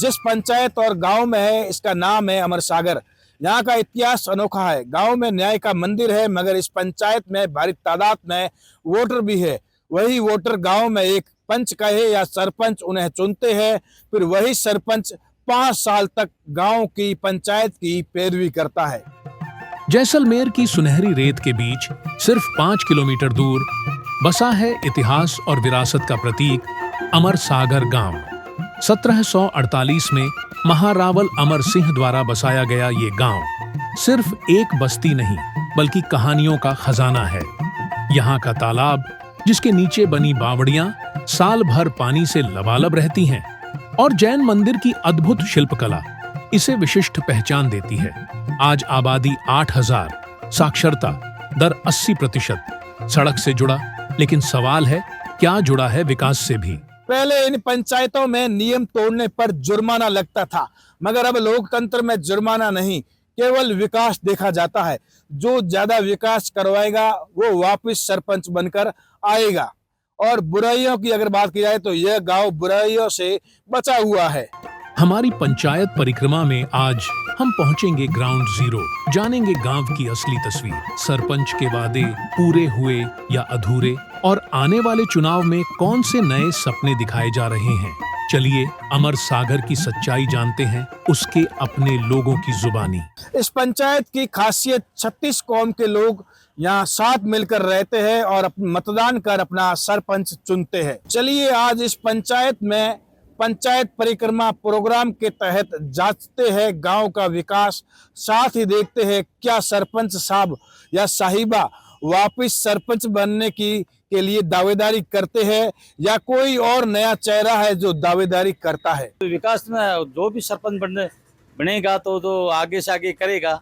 जिस पंचायत और गांव में है इसका नाम है अमर सागर। यहाँ का इतिहास अनोखा है। गांव में न्याय का मंदिर है, मगर इस पंचायत में भारी तादाद में वोटर भी है। वही वोटर गांव में एक पंच कहे या सरपंच उन्हें चुनते हैं, फिर वही सरपंच 5 साल तक गांव की पंचायत की पैरवी करता है। जैसलमेर की सुनहरी रेत के बीच सिर्फ 5 किलोमीटर दूर बसा है इतिहास और विरासत का प्रतीक अमर सागर गांव। 1748 में महारावल अमर सिंह द्वारा बसाया गया ये गांव सिर्फ एक बस्ती नहीं बल्कि कहानियों का खजाना है। यहाँ का तालाब, जिसके नीचे बनी बावड़ियां साल भर पानी से लबालब रहती हैं, और जैन मंदिर की अद्भुत शिल्पकला इसे विशिष्ट पहचान देती है। आज आबादी 8000, साक्षरता दर 80%, सड़क से जुड़ा, लेकिन सवाल है क्या जुड़ा है विकास से भी। पहले इन पंचायतों में नियम तोड़ने पर जुर्माना लगता था, मगर अब लोकतंत्र में जुर्माना नहीं, केवल विकास देखा जाता है। जो ज्यादा विकास करवाएगा वो वापस सरपंच बनकर आएगा। और बुराइयों की अगर बात की जाए तो यह गांव बुराइयों से बचा हुआ है। हमारी पंचायत परिक्रमा में आज हम पहुंचेंगे ग्राउंड जीरो, जानेंगे गांव की असली तस्वीर, सरपंच के वादे पूरे हुए या अधूरे, और आने वाले चुनाव में कौन से नए सपने दिखाए जा रहे हैं। चलिए अमर सागर की सच्चाई जानते हैं उसके अपने लोगों की जुबानी। इस पंचायत की खासियत 36 कौम के लोग यहाँ साथ मिलकर रहते हैं और मतदान कर अपना सरपंच चुनते हैं। चलिए आज इस पंचायत में पंचायत परिक्रमा प्रोग्राम के तहत जांचते हैं गांव का विकास, साथ ही देखते हैं क्या सरपंच साहब या साहिबा वापस सरपंच बनने के लिए दावेदारी करते हैं या कोई और नया चेहरा है जो दावेदारी करता है। विकास में जो भी सरपंच बनेगा तो आगे से आगे करेगा,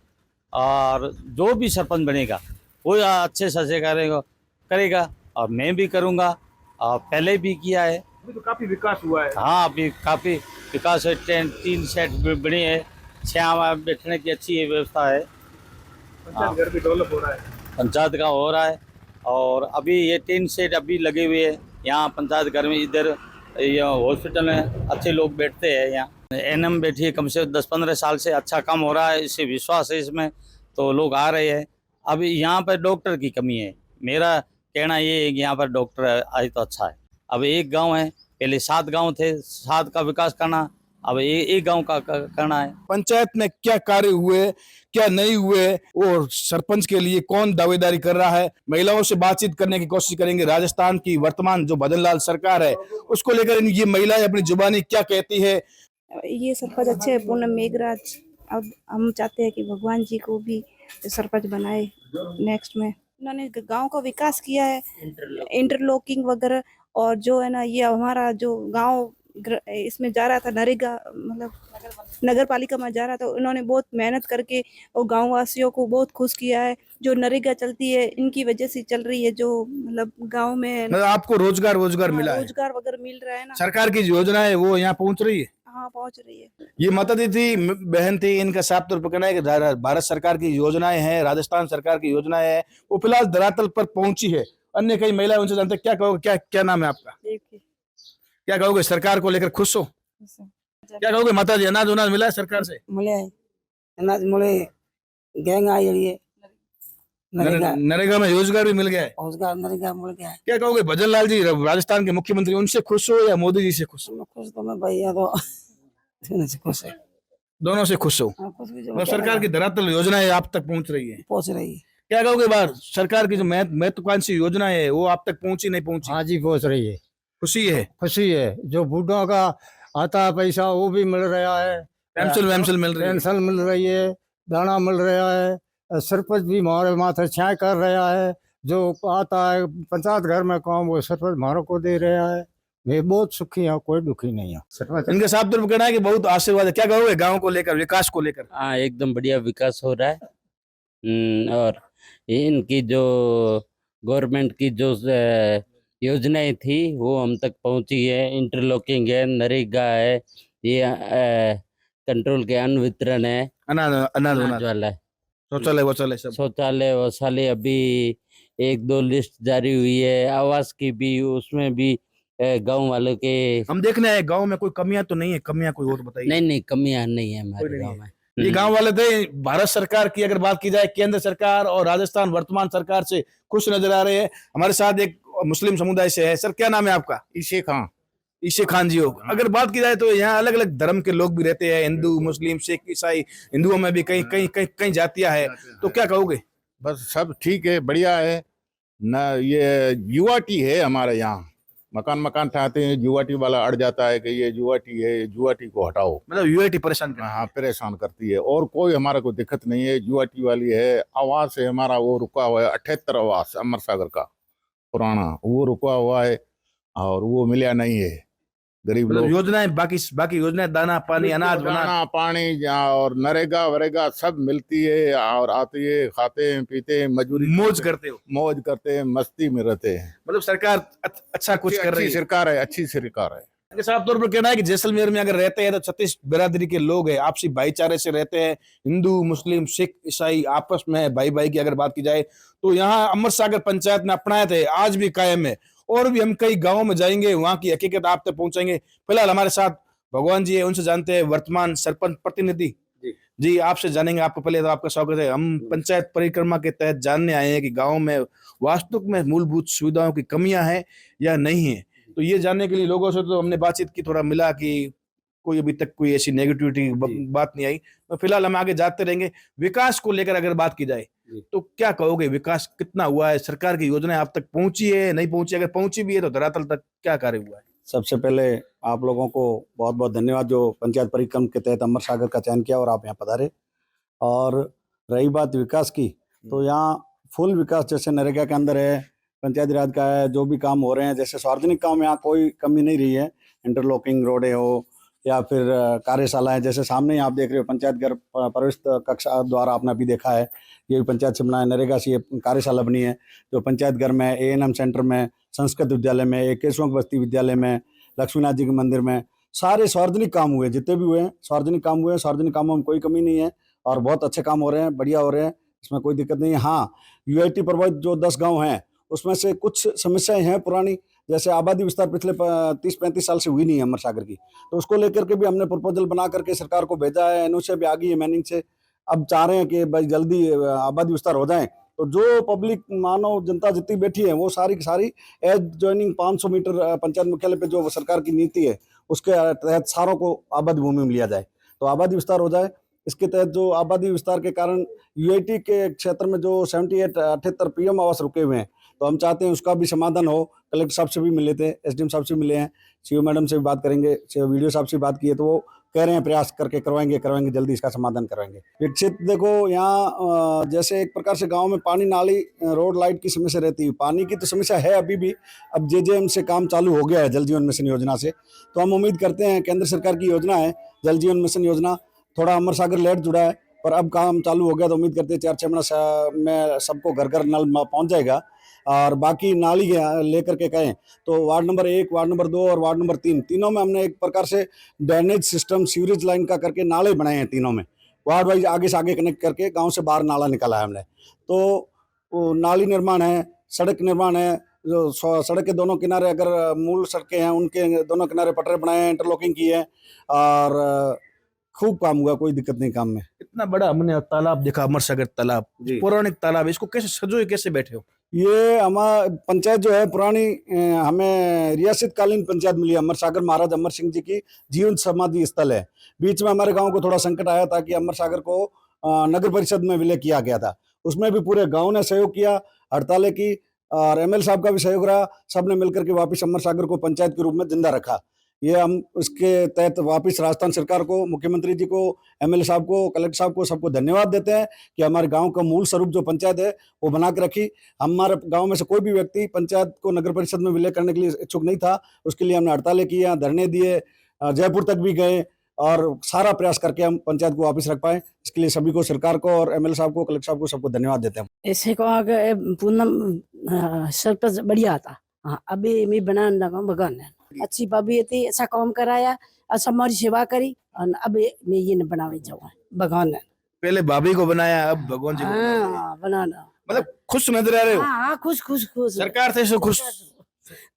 और जो भी सरपंच बनेगा वो अच्छे से करेगा और मैं भी करूँगा, और पहले भी किया है। अभी तो काफी विकास हुआ है। हाँ, अभी काफ़ी विकास है। 3 सेट बने हैं, 6 बैठने की अच्छी व्यवस्था है। पंचायत घर भी डेवलप हो रहा है, पंचायत का हो रहा है, और अभी ये 3 सेट अभी लगे हुए हैं यहाँ पंचायत घर में। इधर हॉस्पिटल में अच्छे लोग बैठते हैं। यहाँ एनएम बैठी है, कम से 10-15 साल से अच्छा काम हो रहा है, इससे विश्वास है इसमें, तो लोग आ रहे हैं। अभी यहाँ पर डॉक्टर की कमी है। मेरा कहना ये है कि यहाँ पर डॉक्टर आए तो अच्छा है। अब एक गांव है, पहले 7 गांव थे, 7 का विकास करना, अब एक गांव का करना है। पंचायत में क्या कार्य हुए क्या नहीं हुए और सरपंच के लिए कौन दावेदारी कर रहा है, महिलाओं से बातचीत करने की कोशिश करेंगे। राजस्थान की वर्तमान जो भजन लाल सरकार है उसको लेकर ये महिलाएं अपनी जुबानी क्या कहती है। ये सरपंच अच्छे है, पूनम मेघराज। अब हम चाहते हैं कि भगवान जी को भी सरपंच बनाए नेक्स्ट में। उन्होंने गांव का विकास किया है, इंटरलॉकिंग वगैरह, और जो है ना ये हमारा जो गांव इसमें जा रहा था नरेगा, मतलब नगर पालिका में जा रहा था, उन्होंने बहुत मेहनत करके और गांव वासियों को बहुत खुश किया है। जो नरेगा चलती है इनकी वजह से चल रही है, जो मतलब गांव में आपको रोजगार मिला है, रोजगार वगैरह मिल रहा है ना। सरकार की योजना है वो यहाँ पहुँच रही है। हाँ, पहुंच रही है। ये मतातिथि बहन थी, इनका साफ तौर पर कहना है कि भारत सरकार की योजनाएं हैं, राजस्थान सरकार की योजनाएं हैं, वो फिलहाल धरातल पर पहुंची है। अन्य कई महिलाएं उनसे जानते हैं, क्या कहोगे, क्या नाम है आपका, क्या कहोगे, सरकार को लेकर खुश हो, क्या कहोगे माता जी, अनाज मिला है सरकार से? मिले अनाज मिले, गैंग आई है, नरेगा में रोजगार भी मिल गया है, रोजगार नरेगा मिल गया है। क्या कहोगे भजन लाल जी राजस्थान के मुख्यमंत्री, उनसे खुश हो या मोदी जी से खुश हो? खुश तो मैं भैया तो दोनों से खुश है। दोनों से खुश हो। सरकार की धरातल योजनाएं आप तक पहुंच रही है? पहुंच रही है। क्या कहोगे बार सरकार की जो महत्वाकांक्षी योजना है वो आप तक पहुंची नहीं पहुंची? हाँ जी, पहुंच रही है। खुशी है? खुशी है। जो बूढ़ों का आता है पैसा वो भी मिल रहा है, पेंशन मिल रही है, पेंशन मिल रही है, दाना मिल रहा है, सरपंच भी हमारे माथे छाया कर रहा है। जो आता है पंचायत घर में काम वो सरपंच हमारे को दे रहा है। मैं बहुत सुखी हूँ, कोई दुखी नहीं है। सरपंच इनके साफ तौर पर कहना है कि बहुत आशीर्वाद है। क्या कहोगे गाँव को लेकर, विकास को लेकर? हाँ, एकदम बढ़िया विकास हो रहा है। और इनकी जो गवर्नमेंट की जो योजनाएं थी वो हम तक पहुंची है। इंटरलॉकिंग है, नरेगा है, ये कंट्रोल के अन्न वितरण है, अनाज वाला है, शौचालय वौचालय अभी 1-2 लिस्ट जारी हुई है। आवास की भी, उसमें भी गांव वालों के। हम देखने आए गांव में कोई कमियां तो नहीं है, कमियां कोई हो तो बताइए। नहीं नहीं, कमियां नहीं है कोई हमारे नहीं गांव है। में। ये गांव वाले थे। भारत सरकार की अगर बात की जाए, केंद्र सरकार और राजस्थान वर्तमान सरकार से खुश नजर आ रहे हैं। हमारे साथ एक मुस्लिम समुदाय से है। सर क्या नाम है आपका? ईशे खां। ईशे खान जी हो। अगर बात की जाए तो यहाँ अलग अलग धर्म के लोग भी रहते हैं, हिंदू, मुस्लिम, सिख, ईसाई। हिंदुओं में भी कई कई कई कई जातियां हैं, तो क्या कहोगे? बस सब ठीक है, बढ़िया है ना। ये जुआटी है हमारे यहाँ। मकान ठाते हैं, जुआटी वाला अड़ जाता है कि ये जुआटी है, जुआटी को हटाओ। मतलब यूआईटी परेशान कर। हाँ, परेशान करती है। और कोई हमारा कोई दिक्कत नहीं है। जुआटी वाली है। आवास है हमारा, वो रुका हुआ है 78 आवास अमर सागर का पुराना, वो रुका हुआ है और वो मिला नहीं है। गरीब मतलब लोग योजनाएं, बाकी योजनाएं, दाना पानी, अनाज बना। दाना पानी और नरेगा वरेगा सब मिलती है और आती है, खाते हैं, पीते हैं, मजदूरी मौज करते हो। मौज करते हैं, मस्ती में रहते हैं। मतलब सरकार अच्छा कुछ कर रही अच्छी है। सरकार है, अच्छी सरकार है। के साफ तौर पर कहना है कि जैसलमेर में अगर रहते हैं तो 36 बिरादरी के लोग हैं, आपसी भाईचारे से रहते हैं। हिंदू, मुस्लिम, सिख, ईसाई आपस में भाई भाई की अगर बात की जाए तो यहाँ अमर सागर पंचायत ने अपनाए थे, आज भी कायम है। और भी हम कई गांवों में जाएंगे, वहां की हकीकत आप तक पहुंचाएंगे। फिलहाल हमारे साथ भगवान जी है, उनसे जानते हैं वर्तमान सरपंच प्रतिनिधि जी आपसे जानेंगे। आपको पहले तो आपका स्वागत है। हम पंचायत परिक्रमा के तहत जानने आए हैं कि गांव में वास्तव में मूलभूत सुविधाओं की कमियां हैं या नहीं है। तो ये जानने के लिए लोगों से तो हमने बातचीत की, थोड़ा मिला कि कोई अभी तक कोई ऐसी नेगेटिविटी बात नहीं आई। तो फिलहाल हम आगे जाते रहेंगे। विकास को लेकर अगर बात की जाए तो क्या कहोगे, विकास कितना हुआ है? सरकार की योजनाएं आप तक पहुंची है, नहीं पहुंची? अगर पहुंची भी है तो धरातल तक क्या कार्य हुआ है? सबसे पहले आप लोगों को बहुत बहुत धन्यवाद जो पंचायत परिक्रम के तहत अमर सागर का चयन किया और आप यहाँ पधारे। और रही बात विकास की, तो यहाँ फुल विकास जैसे नरेगा के अंदर है, पंचायती राज का है, जो भी काम हो रहे हैं, जैसे सार्वजनिक काम यहाँ कोई कमी नहीं रही है। इंटरलॉकिंग रोडें हो या फिर कार्यशाला है, जैसे सामने ही आप देख रहे हो पंचायत घर प्रवेश कक्षा द्वारा आपने अभी देखा है, ये भी पंचायत से बना है। नरेगा से ये कार्यशाला बनी है जो पंचायत घर में, ANM सेंटर में, संस्कृत विद्यालय में, एक केशवंत बस्ती विद्यालय में, लक्ष्मीनाथ जी के मंदिर में, सारे सार्वजनिक काम हुए, जितने भी हुए हैं सार्वजनिक काम हुए हैं। सार्वजनिक कामों में कोई कमी नहीं है और बहुत अच्छे काम हो रहे हैं, बढ़िया हो रहे हैं, इसमें कोई दिक्कत नहीं है। हाँ, UIT प्रभावित जो 10 गाँव हैं उसमें से कुछ समस्याएं हैं पुरानी, जैसे आबादी विस्तार पिछले 30-35 साल से हुई नहीं है अमर सागर की, तो उसको लेकर के भी हमने प्रपोजल बना करके सरकार को भेजा है। NOC भी आ गई है मैनिंग से। अब चाह रहे हैं कि भाई जल्दी आबादी विस्तार हो जाए, तो जो पब्लिक मानव जनता जितनी बैठी है वो सारी की सारी एज ज्वाइनिंग 500 मीटर पंचायत मुख्यालय पे जो सरकार की नीति है उसके तहत सारों को आबादी भूमि में लिया जाए, तो आबादी विस्तार हो जाए। इसके तहत जो आबादी विस्तार के कारण UIT के क्षेत्र में जो 78 PM आवास रुके हुए हैं, तो हम चाहते हैं उसका भी समाधान हो। कलेक्टर साहब से भी मिले थे, SDM साहब से मिले हैं, CO मैडम से भी बात करेंगे, वीडियो साहब से बात की है, तो वो कह रहे हैं प्रयास करके करवाएंगे, जल्दी इसका समाधान करवाएंगे। विकसित देखो यहाँ जैसे एक प्रकार से गांव में पानी, नाली, रोड, लाइट की समस्या रहती है। पानी की तो समस्या है अभी भी। अब JJM से काम चालू हो गया है जल जीवन मिशन योजना से, तो हम उम्मीद करते हैं, केंद्र सरकार की योजना है जल जीवन मिशन योजना, थोड़ा अमर सागर लेट जुड़ा है पर अब काम चालू हो गया, तो उम्मीद करते हैं 4-6 महीना में सबको घर घर नल पहुँच जाएगा। और बाकी नाली लेकर के कहें तो वार्ड नंबर 1, वार्ड नंबर 2 और वार्ड नंबर 3 तीनों में हमने एक प्रकार से ड्रेनेज सिस्टम, सीवरेज लाइन का करके नाले बनाए हैं। तीनों में वार्ड वाइज आगे से आगे कनेक्ट करके गांव से बाहर नाला निकाला है हमने। तो नाली निर्माण है, सड़क निर्माण है, जो सड़क के दोनों किनारे अगर मूल सड़कें हैं उनके दोनों किनारे पटरे बनाए हैं, इंटरलॉकिंग की है और खूब काम हुआ, कोई दिक्कत नहीं काम में। इतना बड़ा हमने तालाब देखा, अमर सागर तालाब, पौराणिक तालाब, इसको कैसे सजोए, कैसे बैठे हो? ये हमारा पंचायत जो है पुरानी, हमें रियासत कालीन पंचायत मिली है। अमर सागर महाराज अमर सिंह जी की जीवन समाधि स्थल है। बीच में हमारे गांव को थोड़ा संकट आया था कि अमर सागर को नगर परिषद में विलय किया गया था, उसमें भी पूरे गांव ने सहयोग किया, हड़तालें की और ML साहब का भी सहयोग रहा। सबने मिलकर के वापस अमर सागर को पंचायत के रूप में जिंदा रखा। ये हम इसके तहत वापस राजस्थान सरकार को, मुख्यमंत्री जी को, ML साहब को, कलेक्टर साहब को, सबको धन्यवाद देते हैं कि हमारे गांव का मूल स्वरूप जो पंचायत है वो बना के रखी। हमारे गांव में से कोई भी व्यक्ति पंचायत को नगर परिषद में विलय करने के लिए इच्छुक नहीं था, उसके लिए हमने हड़तालें की, धरने दिए, जयपुर तक भी गए और सारा प्रयास करके हम पंचायत को वापस रख पाए। इसके लिए सभी को, सरकार को और ML साहब को, कलेक्टर साहब को, सबको धन्यवाद देते हैं। ऐसे को आगे पूनम सरपंच बढ़िया था। हाँ, अभी मैं बनाने लगा भगवान ने अच्छी भाभी थी, ऐसा काम कराया, अच्छा हमारी सेवा करी और अब मैं ये न बनावे जाऊँ भगवान ने। पहले भाभी को बनाया, अब भगवान जी को हाँ, बनाना मतलब खुश नजर आ रहे हो? हाँ, खुश। सरकार से खुश?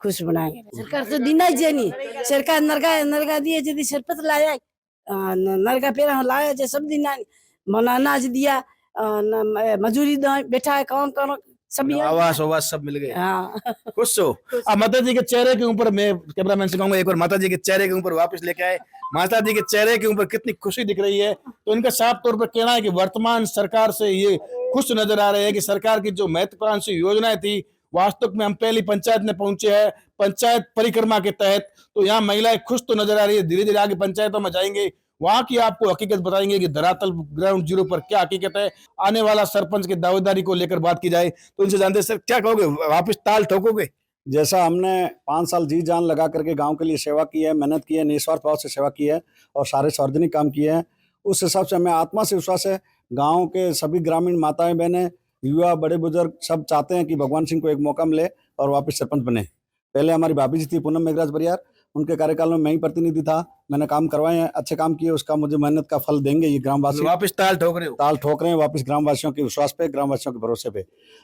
खुश बनाएंगे सरकार तो दीना ही नहीं सरकार नरका दिए यदि सरपंच लाया नरका पेरा लाया जे सब दीना मन अनाज दिया मजूरी बैठा है काम करो सब आवास आवास सब मिल गए। हाँ खुश हो। अब माता जी के चेहरे के ऊपर मैं कैमरामैन से कहूंगा एक बार माता जी के चेहरे के ऊपर वापस लेके आए। माता जी के चेहरे के ऊपर कितनी खुशी दिख रही है, तो इनका साफ तौर पर कहना है कि वर्तमान सरकार से ये खुश नजर आ रहे हैं कि सरकार की जो महत्वाकांक्षी योजनाएं थी वास्तव में हम पहली पंचायत में पहुंचे हैं पंचायत परिक्रमा के तहत। तो यहाँ महिलाएं खुश तो नजर आ रही है, धीरे धीरे आगे पंचायतों में जाएंगे, वहां की आपको हकीकत बताएंगे कि धरातल ग्राउंड जीरो पर क्या हकीकत है। आने वाला सरपंच की दावेदारी को लेकर बात की जाए तो इनसे जानते हैं सर क्या कहोगे, वापस ताल ठोकोगे? जैसा हमने 5 साल जी जान लगा करके गांव के लिए सेवा की है, मेहनत की है, निस्वार्थ भाव से सेवा की है और सारे सार्वजनिक काम किए हैं, उस हिसाब से हमें आत्मा से विश्वास है। गांव के सभी ग्रामीण माताएं बहनें युवा बड़े बुजुर्ग सब चाहते हैं कि भगवान सिंह को एक मौका मिले और वापस सरपंच बने। पहले हमारी भाभी जी थी पूनम मेघराज बरियार, उनके कार्यकाल में मैं ही प्रतिनिधि था, मैंने काम करवाए हैं, अच्छे काम किए, उसका मुझे मेहनत का फल देंगे ये ग्रामवासी। वापस ताल ठोक रहे हो? ताल ठोक रहे हैं वापस ग्रामवासियों के विश्वास पे, ग्रामवासियों के भरोसे पे।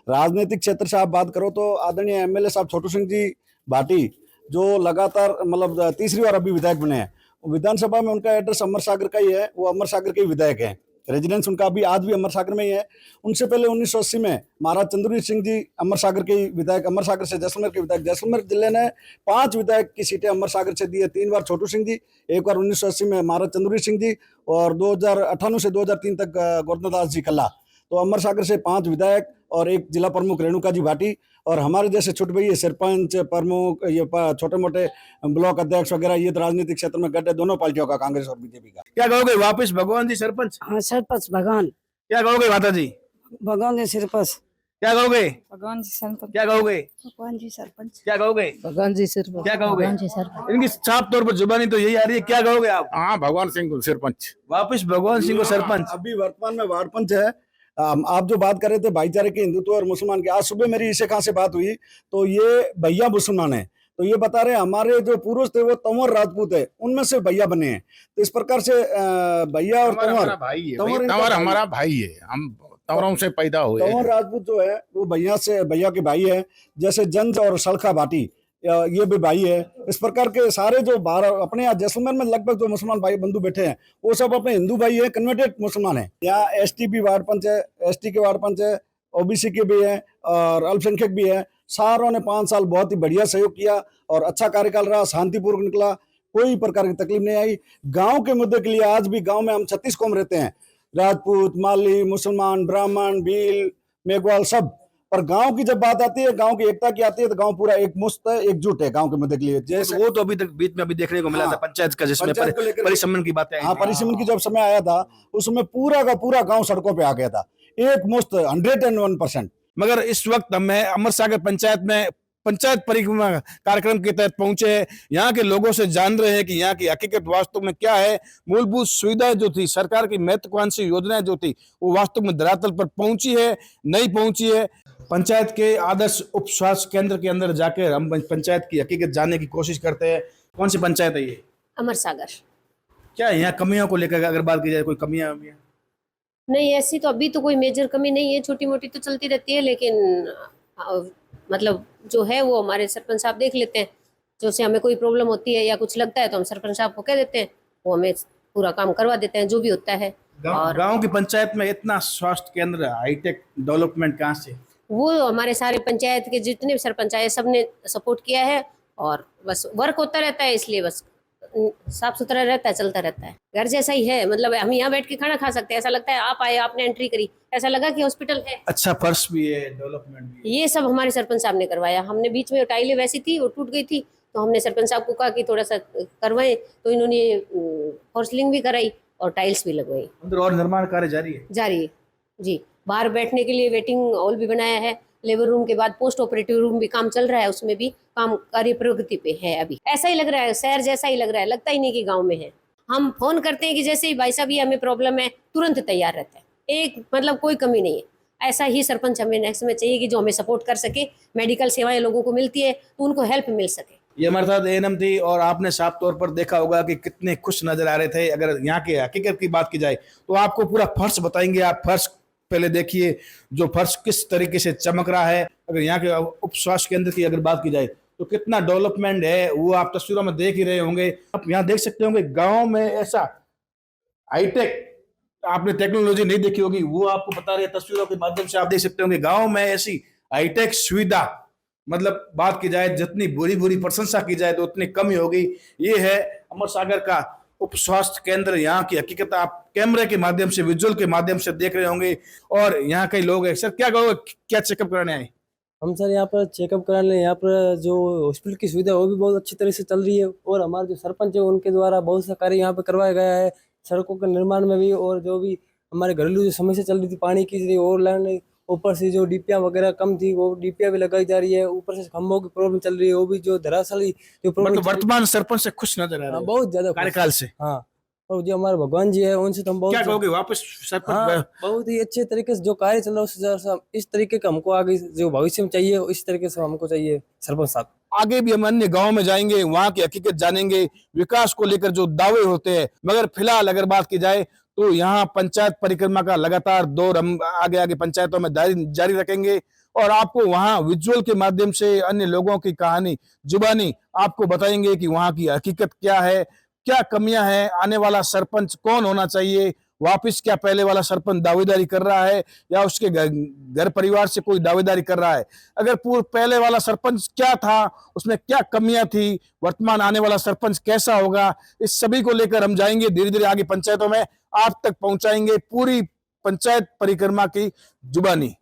राजनीतिक क्षेत्र से आप बात करो तो आदरणीय एमएलए साहब छोटू सिंह जी भाटी जो लगातार मतलब तीसरी बार अभी विधायक बने हैं, विधानसभा में उनका एड्रेस अमर सागर का ही है, वो अमर सागर के ही विधायक हैं, रेजिडेंस उनका अभी आज भी अमर सागर में ही है। उनसे पहले 1980 में महाराज चंद्रवीर सिंह जी अमर सागर के विधायक, अमर सागर से जैसलमेर के विधायक, जैसलमेर जिले ने 5 विधायक की सीटें अमर सागर से दी है, 3 बार छोटू सिंह जी, एक बार 1980 में महाराज चंद्रवीर सिंह जी और 2098 से 2003 तक गोरधनदास जी कल्ला। तो अमर सागर से 5 विधायक और एक जिला प्रमुख रेणुका जी भाटी और हमारे जैसे छोटे भैया सरपंच प्रमुख ये छोटे मोटे ब्लॉक अध्यक्ष वगैरह, ये तो राजनीतिक क्षेत्र में गड्ढे दोनों पार्टियों का, कांग्रेस और बीजेपी का। क्या कहोगे वापस भगवान जी सरपंच? हाँ सरपंच भगवान। क्या कहोगे माता जी? भगवान जी सरपंच। क्या कहोगे? भगवान जी सरपंच। क्या कहोगे? भगवान जी सरपंच। क्या कहोगे? भगवान जी सरपंच। क्या कहोगे? इनकी साफ तौर पर जुबानी तो यही आ रही है, क्या कहोगे आप? हाँ, भगवान सिंह को सरपंच। वापस भगवान सिंह को सरपंच। अभी वर्तमान में वार्ड पंच है। आप जो बात कर रहे थे भाईचारे के, हिंदुत्व और मुसलमान की, आज सुबह मेरी इसे कहाँ से बात हुई तो ये भैया मुसलमान है, तो ये बता रहे हमारे जो पूर्वज थे वो तंवर राजपूत है, उनमें से भैया बने हैं। तो इस प्रकार से भैया और तंवर भाई है, तंवर तंवर हमारा भाई है, हम तंवरों से पैदा हुए। तंवर राजपूत जो है वो भैया के भाई है, जैसे जंज और सलखा भाटी ये भी भाई है। इस प्रकार के सारे जो बारह अपने यहाँ जैसलमेर में लगभग जो मुसलमान भाई बंधु बैठे हैं वो सब अपने हिंदू भाई है, कन्वर्टेड मुसलमान है। यहाँ एसटी भी वार्ड पंच है, एसटी के वार्ड पंच है, ओबीसी के भी है और अल्पसंख्यक भी है। सारों ने 5 साल बहुत ही बढ़िया सहयोग किया और अच्छा कार्यकाल रहा, शांतिपूर्वक निकला, कोई प्रकार की तकलीफ नहीं आई। गाँव के मुद्दे के लिए आज भी गाँव में हम 36 कौम रहते हैं, राजपूत, माली, मुसलमान, ब्राह्मण, भील, मेघवाल सब। पर गांव की जब बात आती है, गांव की एकता की आती है तो गांव पूरा एक मुस्त है, एकजुट है गांव के मुद्दे के लिए। जैसे वो तो अभी तक बीच में अभी देखने को मिला था पंचायत का, जिसमें परिसमन की बातें आई। हाँ, परिसमन की जब समय आया था उसमें पूरा का पूरा गांव सड़कों पे आ गया था, एक मुस्त 101%। मगर इस वक्त मैं अमर सागर पंचायत में पंचायत परिक्रमा कार्यक्रम के तहत पहुंचे हैं। यहाँ के लोगों से जान रहे हैं कि यहाँ की हकीकत वास्तव में क्या है। मूलभूत सुविधाएं जो थी, सरकार की महत्वाकांक्षी योजनाएं जो थी, वो वास्तव में धरातल पर पहुंची है, नहीं पहुंची है। पंचायत के आदर्श उप स्वास्थ्य केंद्र के अंदर जाकर हम पंचायत की हकीकत जानने की कोशिश करते हैं। कौन सी पंचायत है ये? अमर सागर। क्या यहाँ कमियों को लेकर अगर बात की जाए, कोई कमियां? नहीं, ऐसी तो अभी तो कोई मेजर कमी नहीं है, छोटी मोटी तो चलती रहती है, लेकिन मतलब जो है वो हमारे सरपंच साहब देख लेते हैं। जो से हमें कोई प्रॉब्लम होती है या कुछ लगता है तो हम सरपंच साहब को कह देते हैं, वो हमें पूरा काम करवा देते हैं जो भी होता है। और गांव की पंचायत में इतना स्वास्थ्य केंद्र, हाईटेक डेवलपमेंट कहाँ से? वो हमारे सारे पंचायत के जितने भी सरपंच आए सब ने सपोर्ट किया है और बस वर्क होता रहता है, इसलिए बस साफ सुथरा रहता है, चलता रहता है। घर जैसा ही है, मतलब हम यहाँ बैठ के खाना खा सकते हैं, ऐसा लगता है आप आए, आपने एंट्री करी, ऐसा लगा कि हॉस्पिटल है। अच्छा फर्श भी है, डेवलपमेंट भी है। ये सब हमारे सरपंच साहब ने करवाया। हमने बीच में टाइलें वैसी थी वो टूट गई थी, तो हमने सरपंच साहब को कहा कि थोड़ा सा करवाएं, तो इन्होंने फॉर्सलिंग भी कराई और टाइल्स भी लगवाई। अंदर और निर्माण कार्य जारी है जी। बाहर बैठने के लिए वेटिंग हॉल भी बनाया है, लेबर रूम के बाद पोस्ट ऑपरेटिव रूम भी काम चल रहा है, उसमें भी काम कार्य प्रगति पे है। अभी ऐसा ही लग रहा है, शहर जैसा ही लग रहा है, लगता ही नहीं कि गांव में है। हम फोन करते हैं कि जैसे ही भाई साहब ये हमें प्रॉब्लम है, तुरंत तैयार रहता है, एक मतलब कोई कमी नहीं है। ऐसा ही सरपंच हमें नेक्स्ट में चाहिए कि जो हमें सपोर्ट कर सके, मेडिकल सेवाएं लोगों को मिलती है तो उनको हेल्प मिल सके। ये हमारे साथ एएनएम थी और आपने साफ तौर पर देखा होगा कि कितने खुश नजर आ रहे थे। अगर यहाँ के हकीकत की बात की जाए तो आपको पूरा फर्श बताएंगे। आप फर्श पहले देखिए, जो फर्श किस तरीके से चमक रहा है। अगर यहाँ के उप स्वास्थ्य केंद्र की अगर बात की जाए तो कितना डेवलपमेंट है वो आप तस्वीरों में देख ही रहे होंगे। आप यहाँ देख सकते होंगे गांव में ऐसा हाईटेक आपने टेक्नोलॉजी नहीं देखी होगी, वो आपको बता रहे हैं तस्वीरों के माध्यम से। आप देख सकते होंगे गांव में ऐसी हाईटेक सुविधा, मतलब बात की जाए जितनी बुरी बुरी प्रशंसा की जाए तो उतनी कम ही होगी। ये है अमर सागर का उप स्वास्थ्य केंद्र। यहाँ की हकीकत आप कैमरे के माध्यम से, विजुअल के माध्यम से देख रहे होंगे। और यहाँ कई लोग हैं। सर क्या कहोगे, क्या चेकअप कराने आए? हम सर यहाँ पर चेकअप कराने, यहाँ पर जो हॉस्पिटल की सुविधा है वो भी बहुत अच्छी तरह से चल रही है, और हमारे जो सरपंच है उनके द्वारा बहुत सा कार्य यहाँ पर करवाया गया है, सड़कों के निर्माण में भी, और जो भी हमारे घरेलू जो समस्या चल रही थी पानी की, और लाइन ऊपर से जो डीपियाँ वगैरह कम थी वो डीपियाँ भी लगाई जा रही है, ऊपर से खंभों की प्रॉब्लम चल रही है, वो भी जो धराशायी जो प्रॉब्लम वर्तमान सरपंच से खुश नजर आ रहे हैं बहुत ज्यादा कार्यकाल से। हाँ, और जो हमारे भगवान जी है उनसे तो हम बहुत क्या कहोगे वापस सरपंच? हाँ, बहुत ही अच्छे तरीके से जो कार्य चल रहा है उससे इस तरीके का हमको आगे जो भविष्य में चाहिए इस तरीके से हमको चाहिए सरपंच साहब। आगे भी हम अन्य गांव में जाएंगे, वहां की हकीकत जानेंगे, विकास को लेकर जो दावे होते हैं। मगर फिलहाल अगर बात की जाए तो यहाँ पंचायत परिक्रमा का लगातार दौर हम आगे आगे पंचायतों में जारी रखेंगे, और आपको वहां विजुअल के माध्यम से अन्य लोगों की कहानी जुबानी आपको बताएंगे कि वहां की हकीकत क्या है, क्या कमियां हैं, आने वाला सरपंच कौन होना चाहिए, वापिस क्या पहले वाला सरपंच दावेदारी कर रहा है या उसके घर परिवार से कोई दावेदारी कर रहा है, अगर पहले वाला सरपंच क्या था, उसमें क्या कमियां थी, वर्तमान आने वाला सरपंच कैसा होगा, इस सभी को लेकर हम जाएंगे धीरे धीरे आगे पंचायतों में, आप तक पहुंचाएंगे पूरी पंचायत परिक्रमा की जुबानी।